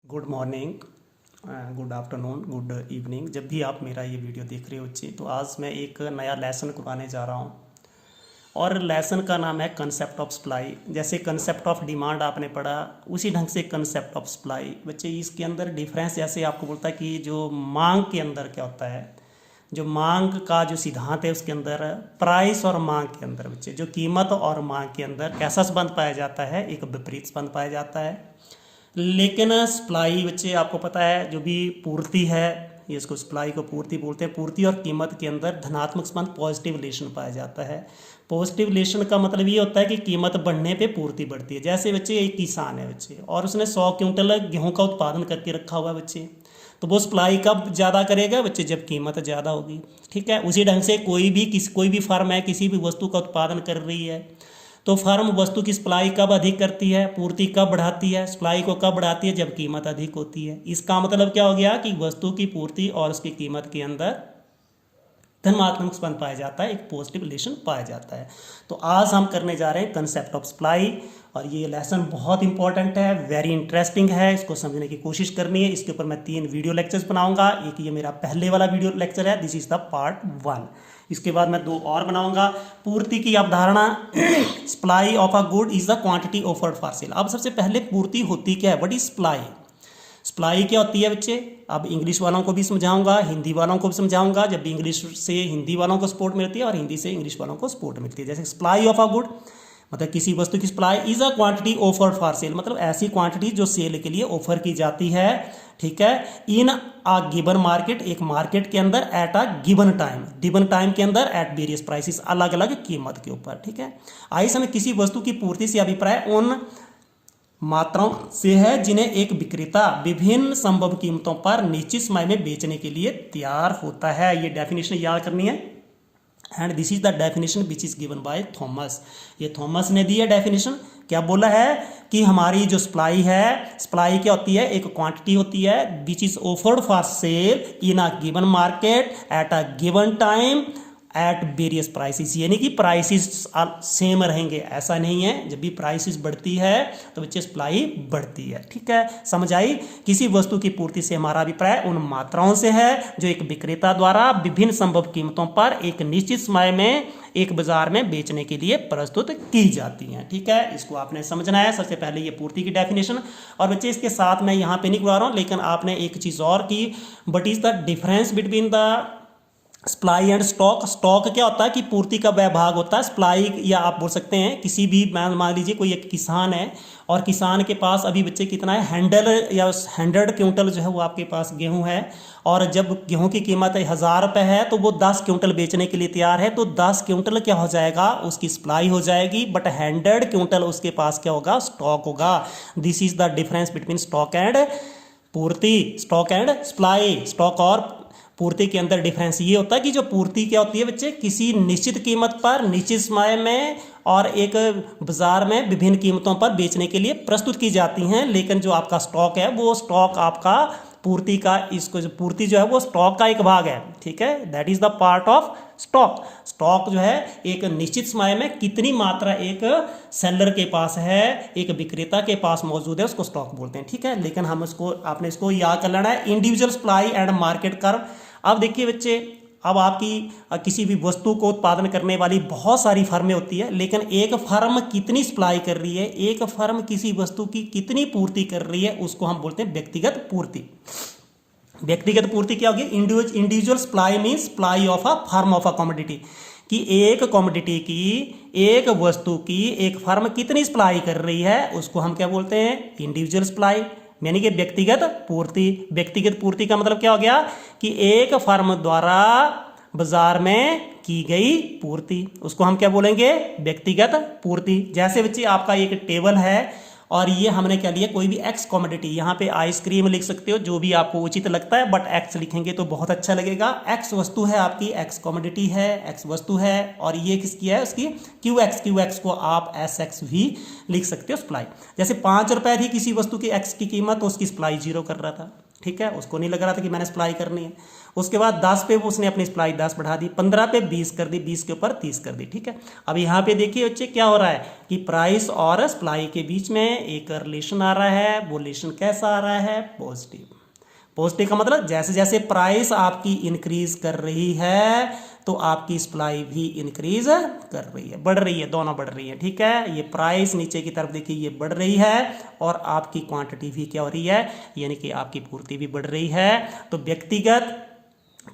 Good morning, good afternoon, good evening. जब भी आप मेरा ये वीडियो देख रहे हो बच्चे, तो आज मैं एक नया लेसन करवाने जा रहा हूँ और लेसन का नाम है कंसेप्ट ऑफ सप्लाई। जैसे कंसेप्ट ऑफ डिमांड आपने पढ़ा, उसी ढंग से कंसेप्ट ऑफ सप्लाई। बच्चे इसके अंदर डिफरेंस जैसे आपको बोलता है कि जो मांग के अंदर क्या होता है, जो मांग का जो सिद्धांत है उसके अंदर प्राइस और मांग के अंदर बच्चे जो कीमत और मांग के अंदर कैसा संबंध पाया जाता है, एक विपरीत संबंध पाया जाता है। लेकिन सप्लाई बच्चे आपको पता है जो भी पूर्ति है, ये इसको सप्लाई को पूर्ति बोलते हैं। पूर्ति और कीमत के अंदर धनात्मक संबंध पॉजिटिव रिलेशन पाया जाता है। पॉजिटिव रिलेशन का मतलब ये होता है कि कीमत बढ़ने पे पूर्ति बढ़ती है। जैसे बच्चे एक किसान है बच्चे और उसने 100 क्विंटल गेहूं का उत्पादन करके रखा हुआ है बच्चे, तो वो सप्लाई कब ज़्यादा करेगा बच्चे, जब कीमत ज़्यादा होगी। ठीक है, उसी ढंग से कोई भी फर्म है, किसी भी वस्तु का उत्पादन कर रही है, तो फर्म वस्तु की सप्लाई कब अधिक करती है, पूर्ति कब बढ़ाती है, सप्लाई को कब बढ़ाती है, जब कीमत अधिक होती है। इसका मतलब क्या हो गया कि वस्तु की पूर्ति और उसकी कीमत के अंदर धनात्मक संबंध पाया जाता है, एक पॉजिटिव रिलेशन पाया जाता है। तो आज हम करने जा रहे हैं कंसेप्ट ऑफ सप्लाई, और ये लेसन बहुत इंपॉर्टेंट है, वेरी इंटरेस्टिंग है। इसको समझने की कोशिश करनी है। इसके ऊपर मैं 3 वीडियो लेक्चर्स बनाऊंगा। एक ये मेरा पहले वाला वीडियो लेक्चर है, दिस इज द पार्ट 1। इसके बाद मैं 2 और बनाऊंगा। पूर्ति की अवधारणा, supply of a good is the quantity offered for sale. अब सबसे पहले पूर्ति होती क्या है, व्हाट इज सप्लाई। सप्लाई क्या होती है बच्चे, अब इंग्लिश वालों को भी समझाऊंगा, हिंदी वालों को भी समझाऊंगा। जब भी इंग्लिश से हिंदी वालों को सपोर्ट मिलती है और हिंदी से इंग्लिश वालों को सपोर्ट मिलती है। जैसे सप्लाई ऑफ अ गुड मतलब किसी वस्तु की supply is a quantity offered for sale, मतलब ऐसी क्वांटिटी जो सेल के लिए ऑफर की जाती है। ठीक है, इन अ गिवन मार्केट, एक मार्केट के अंदर, at a given time, given time के अंदर, एट वेरियस प्राइसेस, अलग अलग कीमत के ऊपर। ठीक है, आइए हमें किसी वस्तु की पूर्ति से अभिप्राय उन मात्राओं से है जिन्हें एक विक्रेता विभिन्न संभव कीमतों पर निश्चित समय में बेचने के लिए तैयार होता है। ये डेफिनेशन याद करनी है। And this is the definition which is given by Thomas. ये थॉमस ने दी है डेफिनेशन। क्या बोला है कि हमारी जो सप्लाई है, सप्लाई क्या होती है, एक क्वांटिटी होती है which is offered for sale in a given market at a given time at various prices, यानी कि प्राइसेस सेम रहेंगे, ऐसा नहीं है। जब भी प्राइसेस बढ़ती है तो बच्चे सप्लाई बढ़ती है। ठीक है, समझ आई। किसी वस्तु की पूर्ति से हमारा अभिप्राय उन मात्राओं से है जो एक विक्रेता द्वारा विभिन्न संभव कीमतों पर एक निश्चित समय में एक बाजार में बेचने के लिए प्रस्तुत की जाती हैं। ठीक है, इसको आपने समझना है। सबसे पहले ये पूर्ति की डेफिनेशन, और बच्चे इसके साथ मैं यहाँ पे नहीं करवा रहा हूँ, लेकिन आपने एक चीज़ और की, but is the difference between the supply and stock. Stock क्या होता है कि पूर्ति का वह भाग होता है। सप्लाई, या आप बोल सकते हैं किसी भी, मान लीजिए कोई एक किसान है और किसान के पास अभी बच्चे कितना है, 100 क्विंटल जो है वो आपके पास गेहूं है, और जब गेहूं की कीमत 1000 रुपये है तो वो 10 क्विंटल बेचने के लिए तैयार है, तो 10 क्विंटल क्या हो जाएगा, उसकी सप्लाई हो जाएगी। बट 100 क्विंटल उसके पास क्या होगा, स्टॉक होगा। This is the difference between stock and पूर्ति, स्टॉक एंड सप्लाई। स्टॉक और पूर्ति के अंदर डिफरेंस ये होता है कि जो पूर्ति क्या होती है बच्चे, किसी निश्चित कीमत पर निश्चित समय में और एक बाजार में विभिन्न कीमतों पर बेचने के लिए प्रस्तुत की जाती हैं। लेकिन जो आपका स्टॉक है वो स्टॉक आपका पूर्ति का, इसको जो पूर्ति जो है वो स्टॉक का एक भाग है। ठीक है, that is the part of stock. Stock जो है एक निश्चित समय में कितनी मात्रा एक सेलर के पास है, एक विक्रेता के पास मौजूद है, उसको स्टॉक बोलते हैं। ठीक है, लेकिन हम इसको, आपने इसको याद कर लेना है, individual supply and market curve. अब देखिए बच्चे, अब आपकी किसी भी वस्तु को उत्पादन करने वाली बहुत सारी फर्में होती है, लेकिन एक फर्म कितनी सप्लाई कर रही है, एक फर्म किसी वस्तु की कितनी पूर्ति कर रही है, उसको हम बोलते हैं व्यक्तिगत पूर्ति। व्यक्तिगत पूर्ति क्या होगी, individual supply means supply of a firm of a commodity, कि एक कमोडिटी की, एक वस्तु की एक फर्म कितनी सप्लाई कर रही है, उसको हम क्या बोलते हैं, इंडिविजुअल सप्लाई, यानी कि व्यक्तिगत पूर्ति। व्यक्तिगत पूर्ति का मतलब क्या हो गया कि एक फर्म द्वारा बाजार में की गई पूर्ति, उसको हम क्या बोलेंगे, व्यक्तिगत पूर्ति। जैसे बच्चे आपका एक टेबल है और ये हमने क्या लिया, कोई भी एक्स कमोडिटी, यहाँ पे आइसक्रीम लिख सकते हो, जो भी आपको उचित लगता है, बट एक्स लिखेंगे तो बहुत अच्छा लगेगा। एक्स वस्तु है आपकी, एक्स कमोडिटी है, एक्स वस्तु है, और ये किसकी है, उसकी क्यू एक्स को आप एस एक्स भी लिख सकते हो, सप्लाई। जैसे 5 रुपए थी किसी वस्तु की एक्स की कीमत, तो उसकी सप्लाई 0 कर रहा था। ठीक है, उसको नहीं लग रहा था कि मैंने सप्लाई करनी है। उसके बाद 10 पे उसने अपनी सप्लाई 10 बढ़ा दी, 15 पे 20 कर दी, 20 के ऊपर 30 कर दी। ठीक है, अब यहाँ पे देखिए बच्चे क्या हो रहा है कि प्राइस और सप्लाई के बीच में एक रिलेशन आ रहा है। वो रिलेशन कैसा आ रहा है? पॉजिटिव। पॉजिटिव का मतलब जैसे जैसे प्राइस आपकी इंक्रीज कर रही है तो आपकी सप्लाई भी इंक्रीज कर रही है, बढ़ रही है, दोनों बढ़ रही है। ठीक है, ये प्राइस नीचे की तरफ देखिए ये बढ़ रही है और आपकी क्वांटिटी भी क्या हो रही है, यानी कि आपकी पूर्ति भी बढ़ रही है। तो व्यक्तिगत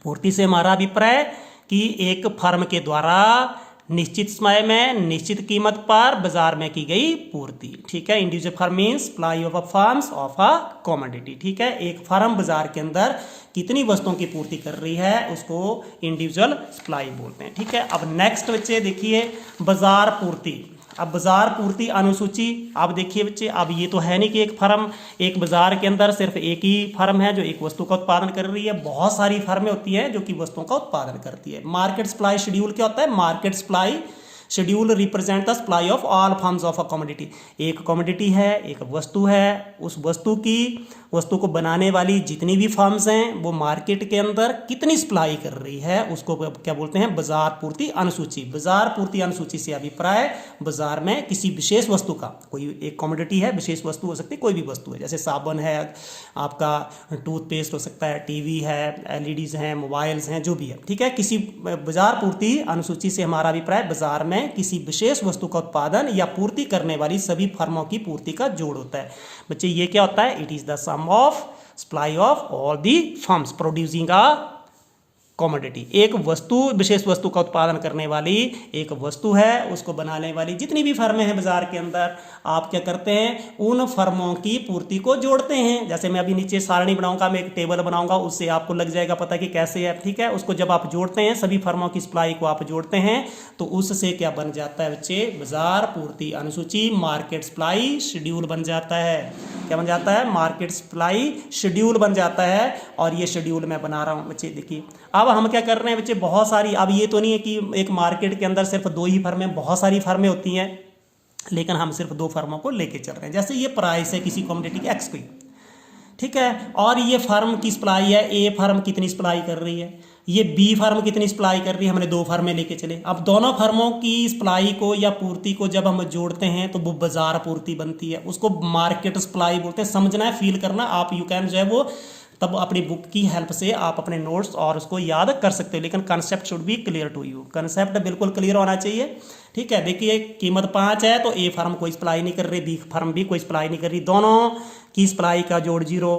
पूर्ति से हमारा अभिप्राय कि एक फर्म के द्वारा निश्चित समय में निश्चित कीमत पर बाजार में की गई पूर्ति। ठीक है, individual firm means supply of a firms of a commodity. ठीक है, एक फर्म बाजार के अंदर कितनी वस्तुओं की पूर्ति कर रही है उसको इंडिविजुअल सप्लाई बोलते हैं। ठीक है, अब नेक्स्ट बच्चे देखिए बाजार पूर्ति। अब बाजार पूर्ति अनुसूची, अब देखिए बच्चे, अब ये तो है नहीं कि एक फर्म, एक बाजार के अंदर सिर्फ एक ही फर्म है जो एक वस्तु का उत्पादन कर रही है। बहुत सारी फर्में होती हैं जो कि वस्तुओं का उत्पादन करती है। मार्केट सप्लाई शेड्यूल क्या होता है? Market supply schedule represent the supply of all firms of a commodity. एक कमोडिटी है, एक वस्तु है, उस वस्तु को बनाने वाली जितनी भी फर्म्स हैं वो मार्केट के अंदर कितनी सप्लाई कर रही है उसको क्या बोलते हैं? बाजार पूर्ति अनुसूची। बाजार पूर्ति अनुसूची से अभिप्राय बाजार में किसी विशेष वस्तु का, कोई एक कमोडिटी है, विशेष वस्तु हो सकती है, कोई भी वस्तु है, जैसे साबुन है, आपका टूथपेस्ट हो सकता है, टीवी है, एलईडीज हैं, मोबाइल्स हैं, जो भी है। ठीक है, किसी बाजार पूर्ति अनुसूची से हमारा अभिप्राय बाजार में किसी विशेष वस्तु का उत्पादन या पूर्ति करने वाली सभी फर्मों की पूर्ति का जोड़ होता है। बच्चे ये क्या होता है? It is the sum of supply of all the firms producing a commodity. एक वस्तु, विशेष वस्तु का उत्पादन करने वाली एक वस्तु है, उसको बनाने वाली जितनी भी फर्में हैं बाजार के अंदर, आप क्या करते हैं? उन फर्मों की पूर्ति को जोड़ते हैं। जैसे मैं अभी नीचे सारणी बनाऊंगा, मैं एक टेबल बनाऊंगा, उससे आपको लग जाएगा पता कि कैसे है। ठीक है, उसको जब आप जोड़ते हैं, सभी फर्मों की सप्लाई को आप जोड़ते हैं तो उससे क्या बन जाता है बच्चे? बाजार पूर्ति अनुसूची, मार्केट सप्लाई शेड्यूल बन जाता है। क्या बन जाता है? मार्केट सप्लाई शेड्यूल बन जाता है। और ये शेड्यूल मैं बना रहा हूं बच्चे, देखिए अब हम क्या कर रहे हैं बच्चे, बहुत सारी, अब ये तो नहीं है कि एक मार्केट के अंदर सिर्फ 2 ही फर्में, बहुत सारी फर्में होती हैं, लेकिन हम सिर्फ 2 फर्मों को लेके चल रहे हैं। जैसे ये प्राइस है किसी कमोडिटी की एक्स की, ठीक है, और ये फर्म की सप्लाई है, ए फर्म कितनी सप्लाई कर रही है, ये बी फर्म कितनी सप्लाई कर रही है, हमने 2 फर्में लेके चले। अब दोनों फर्मों की सप्लाई को या पूर्ति को जब हम जोड़ते हैं तो वो बाजार पूर्ति बनती है, उसको मार्केट सप्लाई बोलते हैं। समझना है, फील करना, आप यू कैन जो है वो तब अपनी बुक की हेल्प से आप अपने नोट्स और उसको याद कर सकते हो, लेकिन concept should be clear to you. Concept बिल्कुल क्लियर होना चाहिए। ठीक है, देखिए कीमत 5 है तो ए फर्म कोई सप्लाई नहीं कर रही, बी फर्म भी कोई सप्लाई नहीं कर रही, दोनों की सप्लाई का जोड़ 0।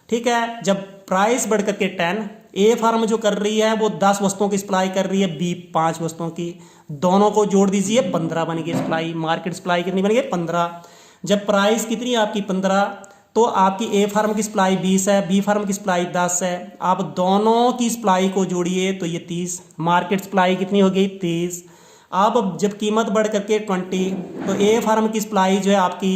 ठीक है, जब प्राइस बढ़ करके 10, ए फर्म जो कर रही है वो 10 वस्तुओं की सप्लाई कर रही है, बी 5 वस्तुओं की, दोनों को जोड़ दीजिए, 15 बन गई सप्लाई। मार्केट सप्लाई कितनी बन गई? 15। जब प्राइस कितनी है आपकी? 15, तो आपकी ए फर्म की सप्लाई 20 है, बी फर्म की सप्लाई 10 है। आप दोनों की सप्लाई को जोड़िए तो ये 30, मार्केट सप्लाई कितनी हो गई? 30। अब जब कीमत बढ़ करके 20, तो ए फर्म की सप्लाई जो है आपकी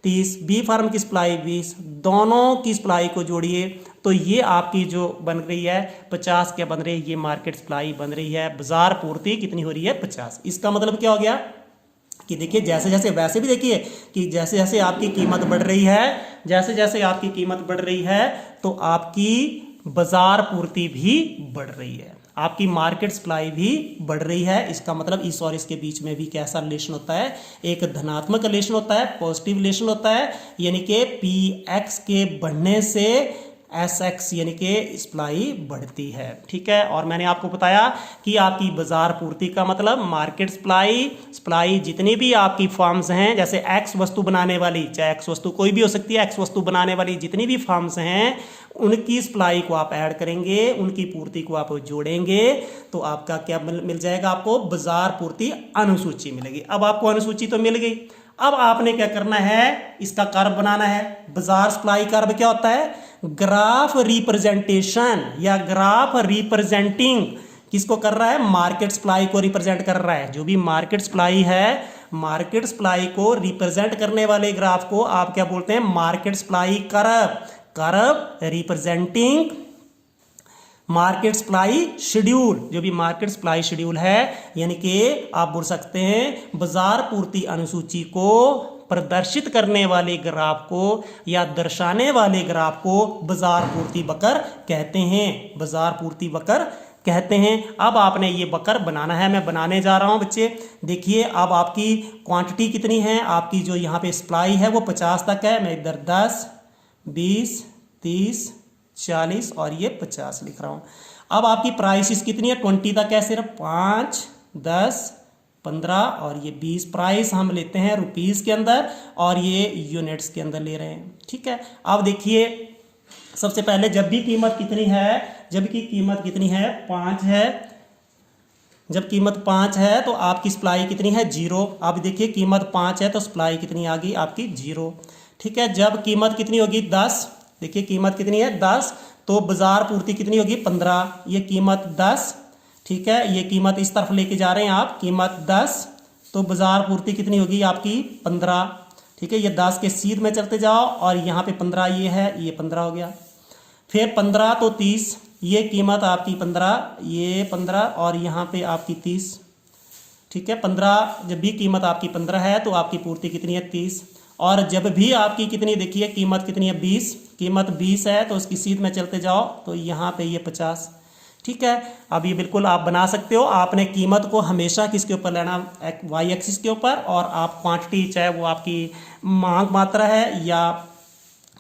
30, बी फर्म की सप्लाई 20, दोनों की सप्लाई को जोड़िए तो ये आपकी जो बन रही है 50, क्या बन रही है? ये मार्केट सप्लाई बन रही है। बाजार पूर्ति कितनी हो रही है? 50। इसका मतलब क्या हो गया कि देखिए जैसे जैसे, वैसे भी देखिए कि जैसे जैसे आपकी कीमत बढ़ रही है, जैसे जैसे आपकी कीमत बढ़ रही है तो आपकी बाजार पूर्ति भी बढ़ रही है, आपकी मार्केट सप्लाई भी बढ़ रही है। इसका मतलब इस और इसके बीच में भी कैसा रिलेशन होता है? एक धनात्मक रिलेशन होता है, पॉजिटिव रिलेशन होता है, यानी कि px के बढ़ने से SX यानी कि सप्लाई बढ़ती है। ठीक है, और मैंने आपको बताया कि आपकी बाजार पूर्ति का मतलब मार्केट सप्लाई जितनी भी आपकी फर्म्स हैं, जैसे X वस्तु बनाने वाली, चाहे X वस्तु कोई भी हो सकती है, X वस्तु बनाने वाली जितनी भी फर्म्स हैं उनकी सप्लाई को आप ऐड करेंगे, उनकी पूर्ति को आप जोड़ेंगे तो आपका क्या मिल जाएगा? आपको बाजार पूर्ति अनुसूची मिलेगी। अब आपको अनुसूची तो मिल गई, अब आपने क्या करना है? इसका कर्व बनाना है। बाजार सप्लाई कर्व क्या होता है? ग्राफ रिप्रेजेंटेशन या ग्राफ रिप्रेजेंटिंग किसको कर रहा है? मार्केट सप्लाई को रिप्रेजेंट कर रहा है। जो भी मार्केट सप्लाई है, मार्केट सप्लाई को रिप्रेजेंट करने वाले ग्राफ को आप क्या बोलते हैं? Market supply curve. Curve representing market supply schedule. जो भी मार्केट सप्लाई शेड्यूल है, यानी कि आप बोल सकते हैं बाजार पूर्ति अनुसूची को प्रदर्शित करने वाले ग्राफ को या दर्शाने वाले ग्राफ को बाजार पूर्ति वक्र कहते हैं, बाजार पूर्ति वक्र कहते हैं। अब आपने ये वक्र बनाना है, मैं बनाने जा रहा हूं बच्चे। देखिए अब आपकी क्वांटिटी कितनी है, आपकी जो यहाँ पे सप्लाई है वो 50 तक है। मैं इधर 10, 20, 30, 40 और ये 50 लिख रहा हूँ। अब आपकी प्राइसिस कितनी है, 20 तक है सिर्फ, 5, 10, 15 और ये 20। प्राइस हम लेते हैं रुपीज़ के अंदर और ये यूनिट्स के अंदर ले रहे हैं, ठीक है। अब देखिए सबसे पहले जब भी कीमत कितनी है, जबकि कीमत कितनी है 5 है, जब कीमत 5 है तो आपकी सप्लाई कितनी है 0। अब देखिए कीमत 5 है तो सप्लाई कितनी आ गई आपकी 0, ठीक है। जब कीमत कितनी होगी 10, देखिए कीमत कितनी है 10 तो बाजार पूर्ति कितनी होगी 15। ये कीमत 10, ठीक है, ये कीमत इस तरफ लेके जा रहे हैं आप, कीमत 10 तो बाजार पूर्ति कितनी होगी आपकी 15, ठीक है। ये 10 के सीध में चलते जाओ और यहाँ पे 15 ये है, ये 15 हो गया। फिर 15 तो 30, ये कीमत आपकी 15, ये 15 और यहाँ पे आपकी 30, ठीक है। 15 जब भी कीमत आपकी 15 है तो आपकी पूर्ति कितनी है 30। और जब भी आपकी कितनी, देखिए कीमत कितनी है 20, कीमत 20 है तो उसकी सीध में चलते जाओ तो यहाँ पे ये 50, ठीक है। अब ये बिल्कुल आप बना सकते हो। आपने कीमत को हमेशा किसके ऊपर लेना, वाई एक्सिस के ऊपर, और आप क्वांटिटी चाहे वो आपकी मांग मात्रा है या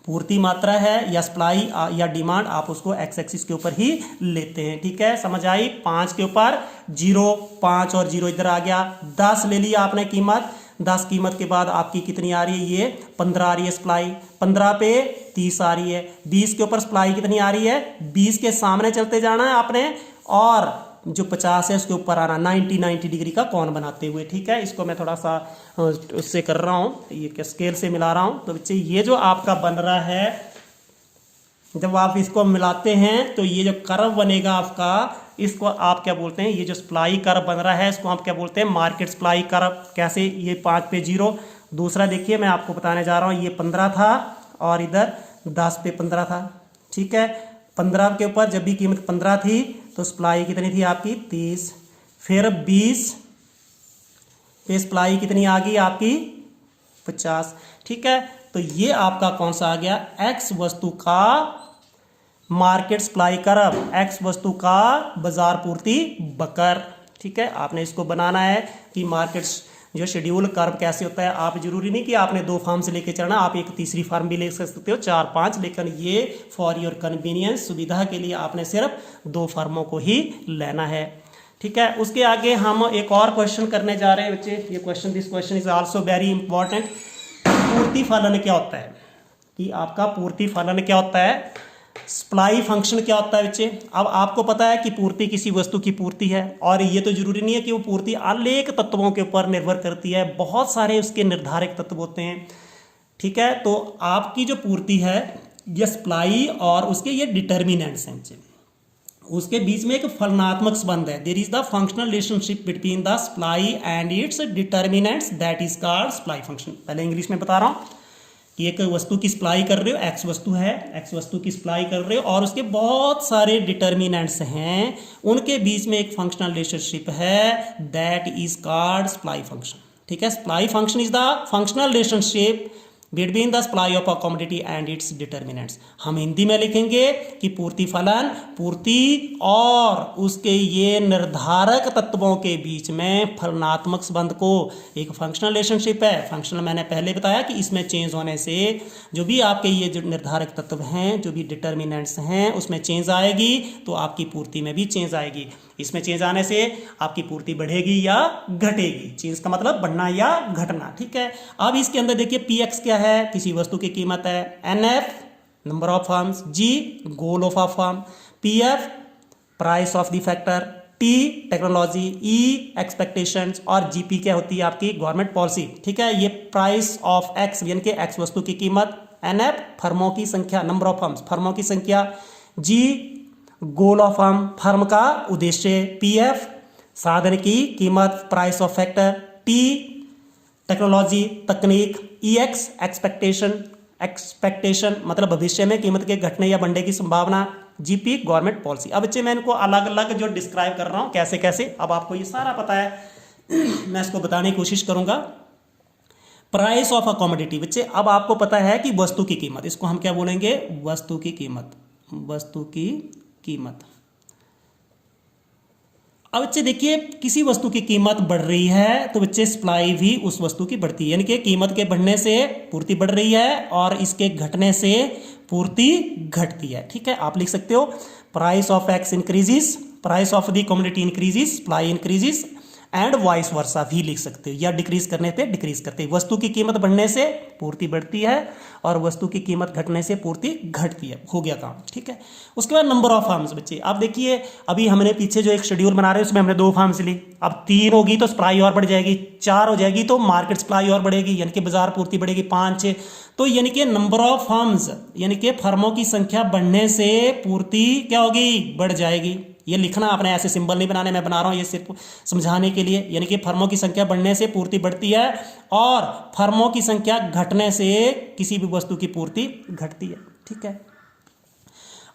पूर्ति मात्रा है या सप्लाई या डिमांड, आप उसको एक्स एक्सिस के ऊपर ही लेते हैं, ठीक है। समझ आई। 5 के ऊपर 0, 5 और 0 इधर आ गया। 10 ले लिया आपने कीमत, 10 कीमत के बाद आपकी कितनी आ रही है, ये 15 आ रही है सप्लाई, 15 पे 30 आ रही है। 20 के ऊपर सप्लाई कितनी आ रही है, 20 के सामने चलते जाना है आपने और जो 50 है उसके ऊपर आना, 90 डिग्री का कोण बनाते हुए, ठीक है। इसको मैं थोड़ा सा उससे कर रहा हूँ, ये स्केल से मिला रहा हूँ। तो बच्चे ये जो आपका बन रहा है, जब आप इसको मिलाते हैं तो ये जो कर्व बनेगा आपका, इसको आप क्या बोलते हैं, ये जो सप्लाई कर्व बन रहा है इसको आप क्या बोलते हैं, मार्केट सप्लाई कर्व। कैसे, ये 5 पे 0। दूसरा देखिए मैं आपको बताने जा रहा हूँ, ये 15 था और इधर 10 पे 15 था, ठीक है। 15 के ऊपर जब भी कीमत 15 थी तो सप्लाई कितनी थी आपकी 30। फिर 20 पे सप्लाई कितनी आ गई आपकी 50, ठीक है। तो ये आपका कौन सा आ गया, एक्स वस्तु का मार्केट सप्लाई कर्व, एक्स वस्तु का बाजार पूर्ति वक्र, ठीक है। आपने इसको बनाना है कि मार्केट जो शेड्यूल कर्व कैसे होता है। आप जरूरी नहीं कि आपने 2 फॉर्म से लेके चलना, आप एक तीसरी फॉर्म भी ले सकते हो, 4, 5, लेकिन ये फॉर योर कन्वीनियंस, सुविधा के लिए आपने सिर्फ 2 फॉर्मों को ही लेना है, ठीक है। उसके आगे हम एक और क्वेश्चन करने जा रहे हैं बच्चे। ये question, this question is also very important. पूर्ति फलन क्या होता है, कि आपका पूर्ति फलन क्या होता है, सप्लाई फंक्शन क्या होता है बच्चे। अब आपको पता है कि पूर्ति किसी वस्तु की पूर्ति है, और ये तो जरूरी नहीं है कि वो पूर्ति अनेक तत्वों के ऊपर निर्भर करती है, बहुत सारे उसके निर्धारक तत्व होते हैं, ठीक है। तो आपकी जो पूर्ति है ये सप्लाई और उसके ये डिटर्मिनेंट्स हैं बच्चे, उसके बीच में एक फलनात्मक संबंध है। There is the functional relationship between the supply and its determinants, that is called supply function. पहले इंग्लिश में बता रहा हूँ कि एक वस्तु की सप्लाई कर रहे हो, एक्स वस्तु है, एक्स वस्तु की सप्लाई कर रहे हो और उसके बहुत सारे डिटर्मिनेंट्स हैं, उनके बीच में एक फंक्शनल रिलेशनशिप है, that is called supply function, ठीक है। Supply function is the functional relationship between the supply of a commodity and its determinants. हम हिंदी में लिखेंगे कि पूर्ति फलन, पूर्ति और उसके ये निर्धारक तत्वों के बीच में फलनात्मक संबंध को एक फंक्शनल रिलेशनशिप है। फंक्शनल मैंने पहले बताया कि इसमें चेंज होने से जो भी आपके ये जो निर्धारक तत्व हैं, जो भी डिटर्मिनेंट्स हैं, उसमें चेंज आएगी तो आपकी पूर्ति में भी चेंज आएगी। इसमें चेंज आने से आपकी पूर्ति बढ़ेगी या घटेगी, चेंज का मतलब बढ़ना या घटना, ठीक है। अब इसके अंदर देखिए पी एक्स क्या है, किसी वस्तु की कीमत है, N F number of firms, G goal of a firm, P F price of the factor, T technology, E expectations और जीपी क्या होती है आपकी गवर्नमेंट पॉलिसी, ठीक है। ये प्राइस ऑफ एक्स यानी कि एक्स वस्तु की कीमत, एन एफ फर्मों की संख्या, नंबर ऑफ फर्म्स फर्मों की संख्या, जी गोल ऑफ फर्म फर्म का उद्देश्य, पीएफ साधन की कीमत price of factor, T technology तकनीक, ईएक्स एक्सपेक्टेशन मतलब भविष्य में कीमत के घटने या बढ़ने की संभावना, जीपी गवर्नमेंट पॉलिसी। अब बच्चे मैं इनको अलग अलग जो डिस्क्राइब कर रहा हूँ कैसे कैसे, अब आपको ये सारा पता है मैं इसको बताने की कोशिश करूंगा। प्राइस ऑफ अ कमोडिटी बच्चे, अब आपको पता है कि वस्तु की कीमत, इसको हम क्या बोलेंगे, वस्तु की कीमत, वस्तु की कीमत। अब बच्चे देखिए, किसी वस्तु की कीमत बढ़ रही है तो बच्चे सप्लाई भी उस वस्तु की बढ़ती है, यानी कि कीमत के बढ़ने से पूर्ति बढ़ रही है और इसके घटने से पूर्ति घटती है। ठीक है, आप लिख सकते हो price of X increases, price of the commodity increases, supply increases and vice versa भी लिख सकते हो, या डिक्रीज करने पे डिक्रीज करते हैं। वस्तु की कीमत बढ़ने से पूर्ति बढ़ती है और वस्तु की कीमत घटने से पूर्ति घटती है। हो गया काम। ठीक है, उसके बाद नंबर ऑफ फर्म्स बच्चे, आप देखिए अभी हमने पीछे जो एक शेड्यूल बना रहे हैं उसमें हमने 2 फर्म्स ली, अब 3 होगी तो सप्लाई और बढ़ जाएगी, 4 हो जाएगी तो मार्केट सप्लाई और बढ़ेगी, यानी कि बाजार पूर्ति बढ़ेगी, 5 6, तो यानी कि नंबर ऑफ फर्म्स, यानी कि फर्मों की संख्या बढ़ने से पूर्ति क्या होगी, बढ़ जाएगी। ये लिखना आपने, ऐसे सिंबल नहीं बनाने, मैं बना रहा हूँ ये सिर्फ समझाने के लिए, यानी कि फर्मों की संख्या बढ़ने से पूर्ति बढ़ती है और फर्मों की संख्या घटने से किसी भी वस्तु की पूर्ति घटती है। ठीक है,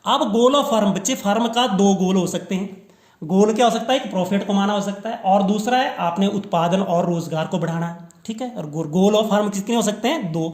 अब गोल ऑफ फर्म बच्चे, फर्म का 2 गोल हो सकते हैं। गोल क्या हो सकता है, एक प्रॉफिट कमाना हो सकता है और दूसरा है आपने उत्पादन और रोजगार को बढ़ाना है। ठीक है, और गोल ऑफ फर्म कितने हो सकते हैं, 2।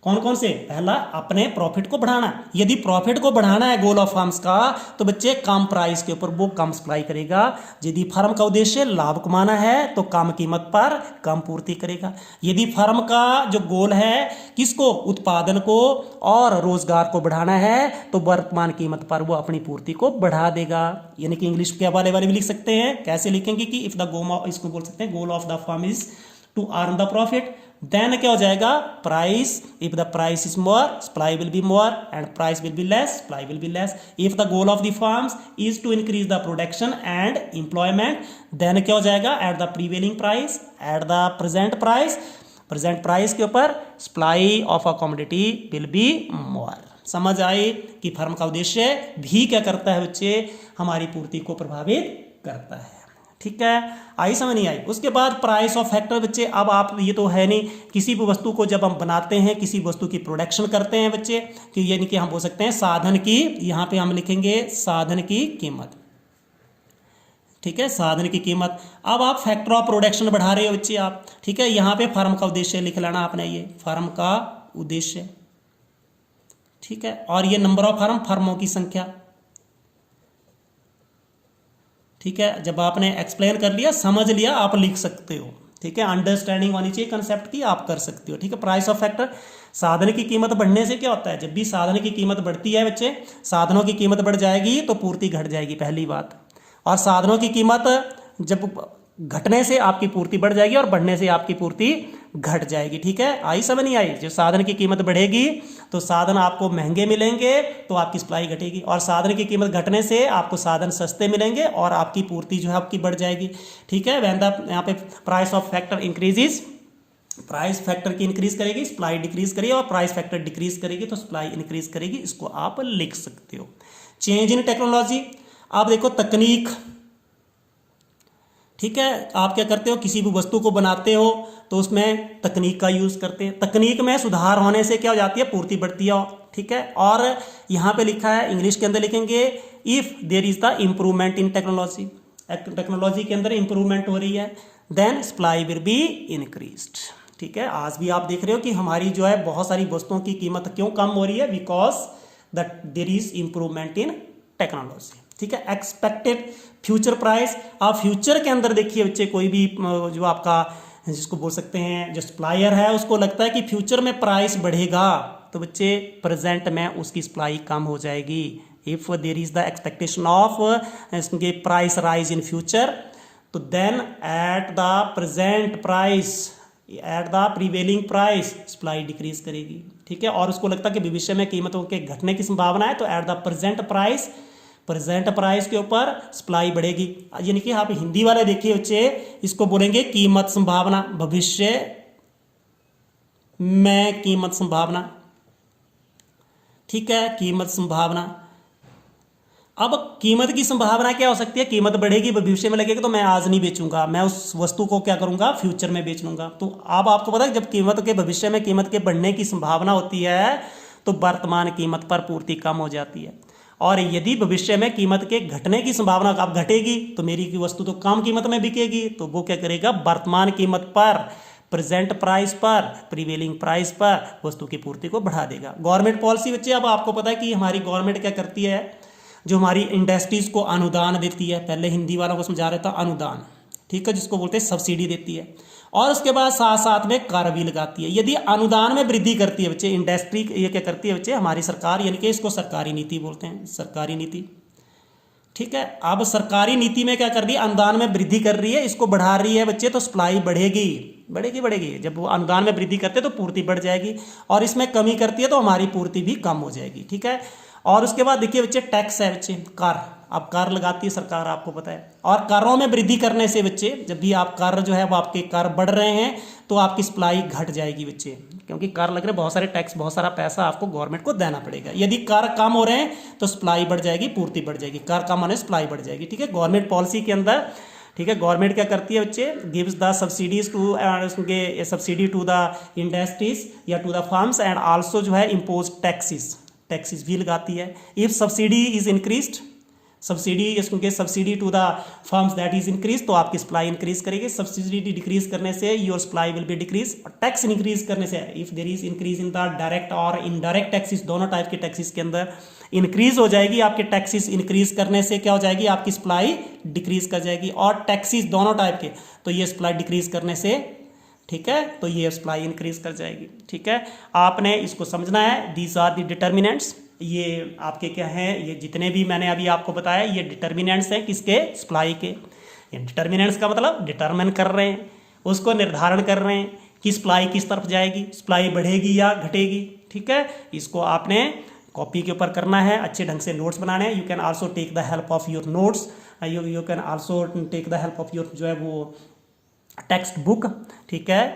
कौन कौन से, पहला अपने प्रॉफिट को बढ़ाना, यदि प्रॉफिट को बढ़ाना है गोल ऑफ फर्म्स का तो बच्चे कम प्राइस के ऊपर वो कम सप्लाई करेगा। यदि फर्म का उद्देश्य लाभ कमाना है तो कम कीमत पर कम पूर्ति करेगा। यदि फर्म का जो गोल है किसको, उत्पादन को और रोजगार को बढ़ाना है तो वर्तमान कीमत पर वो अपनी पूर्ति को बढ़ा देगा। यानी कि इंग्लिश के हवाले वाले भी लिख सकते हैं, कैसे लिखेंगे कि इफ द गोल, इसको बोल सकते हैं goal of the firm is to earn the profit, then क्या हो जाएगा, price, if the price is more supply will be more and price will be less, supply will be less. If the goal of the firms is to increase the production and employment, then क्या हो जाएगा, at the prevailing price, at the present price, present price के ऊपर supply of a commodity will be मोर। समझ आए कि firm का उद्देश्य भी क्या करता है बच्चे, हमारी पूर्ति को प्रभावित करता है। ठीक है, आई समझ नहीं आई। उसके बाद प्राइस ऑफ फैक्टर बच्चे, अब आप ये तो है नहीं, किसी भी वस्तु को जब हम बनाते हैं, किसी वस्तु की प्रोडक्शन करते हैं बच्चे, कि यानी कि हम बोल सकते हैं साधन की, यहाँ पे हम लिखेंगे साधन की कीमत। ठीक है, साधन की कीमत। अब आप फैक्टर ऑफ प्रोडक्शन बढ़ा रहे हो बच्चे आप। ठीक है, यहाँ पे फर्म का उद्देश्य लिख लेना आपने, ये फर्म का उद्देश्य। ठीक है, और ये नंबर ऑफ फर्म, फर्मों की संख्या। ठीक है, जब आपने एक्सप्लेन कर लिया, समझ लिया, आप लिख सकते हो। ठीक है, अंडरस्टैंडिंग होनी चाहिए कंसेप्ट की, आप कर सकते हो। ठीक है, प्राइस ऑफ फैक्टर, साधन की कीमत बढ़ने से क्या होता है, जब भी साधन की कीमत बढ़ती है बच्चे, साधनों की कीमत बढ़ जाएगी तो पूर्ति घट जाएगी, पहली बात। और साधनों की कीमत जब घटने से आपकी पूर्ति बढ़ जाएगी और बढ़ने से आपकी पूर्ति घट जाएगी। ठीक है, आई समझ नहीं आई। जो साधन की कीमत बढ़ेगी तो साधन आपको महंगे मिलेंगे तो आपकी सप्लाई घटेगी, और साधन की कीमत घटने से आपको साधन सस्ते मिलेंगे और आपकी पूर्ति जो है आपकी बढ़ जाएगी। ठीक है, व्हेन द, यहाँ पे price of factor increases, price factor की इंक्रीज करेगी, सप्लाई डिक्रीज करेगी, और प्राइस फैक्टर डिक्रीज करेगी तो सप्लाई इंक्रीज करेगी। इसको आप लिख सकते हो। चेंज इन टेक्नोलॉजी, आप देखो तकनीक। ठीक है, आप क्या करते हो, किसी भी वस्तु को बनाते हो तो उसमें तकनीक का यूज करते हैं। तकनीक में सुधार होने से क्या हो जाती है, पूर्ति बढ़ती है। ठीक है, और यहाँ पे लिखा है, इंग्लिश के अंदर लिखेंगे if there is the improvement in technology, technology के अंदर इंप्रूवमेंट हो रही है, then supply will be increased. ठीक है, आज भी आप देख रहे हो कि हमारी जो है बहुत सारी वस्तुओं की कीमत क्यों कम हो रही है, because that there is improvement in technology. ठीक है, एक्सपेक्टेड फ्यूचर प्राइस, आप फ्यूचर के अंदर देखिए बच्चे, कोई भी जो आपका जिसको बोल सकते हैं जो सप्लायर है उसको लगता है कि फ्यूचर में प्राइस बढ़ेगा तो बच्चे प्रेजेंट में उसकी सप्लाई कम हो जाएगी। If there is the expectation of price rise in future तो then at the present price, at the prevailing price supply decrease करेगी। ठीक है, और उसको लगता है कि भविष्य में कीमतों के घटने की संभावना है तो eight the present price, present price के ऊपर सप्लाई बढ़ेगी। यानी कि आप हिंदी वाले देखिए बच्चे, इसको बोलेंगे कीमत संभावना, भविष्य में कीमत संभावना। ठीक है, कीमत संभावना। अब कीमत की संभावना क्या हो सकती है, कीमत बढ़ेगी, भविष्य में लगेगा तो मैं आज नहीं बेचूंगा, मैं उस वस्तु को क्या करूंगा, फ्यूचर में बेच लूंगा। तो अब आपको पता है जब कीमत के भविष्य में कीमत के बढ़ने की संभावना होती है तो वर्तमान कीमत पर पूर्ति कम हो जाती है, और यदि भविष्य में कीमत के घटने की संभावना अब घटेगी तो मेरी की वस्तु तो कम कीमत में बिकेगी, तो वो क्या करेगा, वर्तमान कीमत पर प्रेजेंट प्राइस पर, प्रीवेलिंग प्राइस पर वस्तु की पूर्ति को बढ़ा देगा। गवर्नमेंट पॉलिसी बच्चे, अब आपको पता है कि हमारी गवर्नमेंट क्या करती है, जो हमारी इंडस्ट्रीज को अनुदान देती है, पहले हिंदी वालों को समझा रहा था, अनुदान, ठीक है, जिसको बोलते हैं सब्सिडी देती है, और उसके बाद साथ साथ में कर भी लगाती है। यदि अनुदान में वृद्धि करती है बच्चे इंडस्ट्री, ये क्या करती है बच्चे हमारी सरकार, यानी कि इसको सरकारी नीति बोलते हैं, सरकारी नीति, ठीक है। अब सरकारी नीति में क्या कर रही है, अनुदान में वृद्धि कर रही है, इसको बढ़ा रही है बच्चे, तो सप्लाई बढ़ेगी, बढ़ेगी बढ़ेगी। जब वो अनुदान में वृद्धि करते हैं तो पूर्ति बढ़ जाएगी, और इसमें कमी करती है तो हमारी पूर्ति भी कम हो जाएगी, ठीक है। और उसके बाद देखिए बच्चे टैक्स है बच्चे, कर, अब कर लगाती है सरकार, आपको पता है। और करों में वृद्धि करने से बच्चे, जब भी आप कर जो है वो आपके कर बढ़ रहे हैं तो आपकी सप्लाई घट जाएगी बच्चे, क्योंकि कर लग रहे, बहुत सारे टैक्स, बहुत सारा पैसा आपको गवर्नमेंट को देना पड़ेगा। यदि कर कम हो रहे हैं तो सप्लाई बढ़ जाएगी, पूर्ति बढ़ जाएगी, कर कम होने सप्लाई बढ़ जाएगी, ठीक है। गवर्नमेंट पॉलिसी के अंदर, ठीक है, गवर्नमेंट क्या करती है बच्चे, gives the subsidies to, subsidy to the industries या to the firms, and also जो है इम्पोज टैक्सेस, टैक्सेस भी लगाती है। If subsidy is increased, subsidy to the firms that is increase, तो आपकी सप्लाई इंक्रीज करेगी। सब्सिडी डिक्रीज करने से your supply will be decrease. Tax increase करने से, if there is increase in the direct और इनडायरेक्ट टैक्सेस, दोनों type के टैक्सेस के अंदर इंक्रीज हो जाएगी। आपके टैक्सेस इंक्रीज करने से क्या हो जाएगी, आपकी सप्लाई डिक्रीज कर जाएगी। और टैक्सेस दोनों टाइप के, तो ये सप्लाई डिक्रीज करने से, ठीक है, तो ये सप्लाई इंक्रीज कर जाएगी, ठीक है। आपने इसको समझना है, दीज आर द डिटर्मिनेंट्स, ये आपके क्या हैं, ये जितने भी मैंने अभी आपको बताया ये डिटर्मिनेंट्स हैं, किसके, सप्लाई के। ये डिटर्मिनेंट्स का मतलब डिटरमिन कर रहे हैं, उसको निर्धारण कर रहे हैं कि सप्लाई किस तरफ जाएगी, सप्लाई बढ़ेगी या घटेगी, ठीक है। इसको आपने कॉपी के ऊपर करना है, अच्छे ढंग से नोट्स बनाने हैं। You can also take the help of your notes, you can also take the help of your जो है वो टेक्स्ट बुक, ठीक है।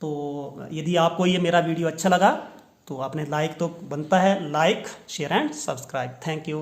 तो यदि आपको ये मेरा वीडियो अच्छा लगा तो आपने लाइक तो बनता है, like, share and subscribe. Thank you.